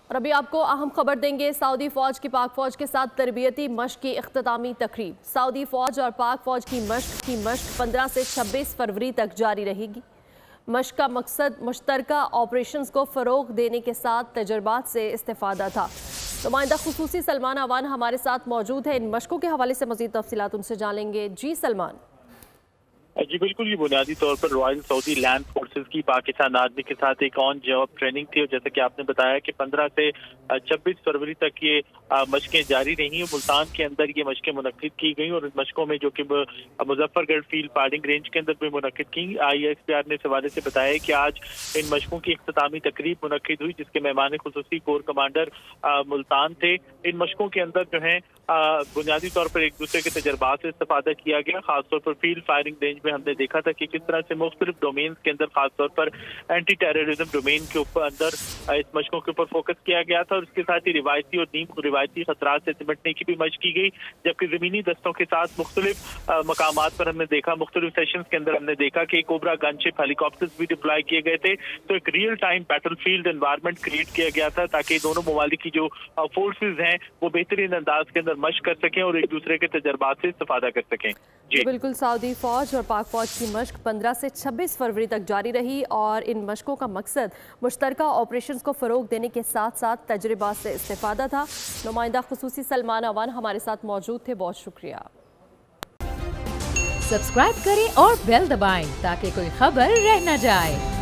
और अभी आपको अहम खबर देंगे। सऊदी फौज की पाक फौज के साथ तरबियती मश्क की इख्तितामी तकरीब। सऊदी फौज और पाक फौज की मश्क 15 से 26 फरवरी तक जारी रहेगी। मश्क का मकसद मुश्तरका ऑपरेशंस को फ़रोग देने के साथ तजर्बात से इस्तेफादा था। नुमाइंदा खुसूसी सलमान अवान हमारे साथ मौजूद है। इन मश्कों के हवाले से मज़ीद तफसीलात उनसे जान लेंगे। जी सलमान। जी बिल्कुल, ये बुनियादी तौर पर रॉयल सऊदी लैंड फोर्सेस की पाकिस्तान आर्मी के साथ एक ऑन जॉब ट्रेनिंग थी और जैसे कि आपने बताया कि 15 से 26 फरवरी तक ये मशकें जारी रही। मुल्तान के अंदर ये मशकें मुनक्किद की गई और इन मशकों में जो कि मुजफ्फरगढ़ फील्ड फायरिंग रेंज के अंदर भी मुनक्किद की। ISPR ने इस हवाले से बताया कि आज इन मशकों की इख्तितामी तकरीब मुनक्किद हुई जिसके मेहमान खुसूसी कोर कमांडर मुल्तान थे। इन मशकों के अंदर जो है बुनियादी तौर पर एक दूसरे के तजर्बात से इस्तेफादा किया गया। खासतौर पर फील्ड फायरिंग रेंज में हमने देखा था कि किस तरह से मुख्तलिफ डोमेन्स के अंदर खासतौर पर एंटी टेररिज्म डोमेन के ऊपर अंदर इस मशकों के ऊपर फोकस किया गया था और इसके साथ ही रिवायती और नीम रिवायती खतरात से निपटने की भी मशक की गई। जबकि जमीनी दस्तों के साथ मुख्तलिफ मकामात पर हमने देखा, मुख्तलिफ सेशंस के अंदर हमने देखा कि कोबरा गनशिप हेलीकॉप्टर्स भी डिप्लॉय किए गए थे। तो एक real time battle field environment create किया गया था ताकि दोनों ममालिक की जो फोर्सेज हैं वो बेहतरीन अंदाज के अंदर मशक कर सकें और एक दूसरे के तजर्बात से इस्तेफादा कर सकें। जी बिल्कुल, सऊदी फौज और पाक फौज की मशक 15 से 26 फरवरी तक जारी रही और इन मशकों का मकसद मुश्तरका ऑपरेशंस को फ़रोग देने के साथ साथ तजर्बात से इस्तेफादा था। नुमाइंदा खुसूसी सलमान अवान हमारे साथ मौजूद थे, बहुत शुक्रिया। सब्सक्राइब करें और बेल दबाएं ताकि कोई खबर रह न जाए।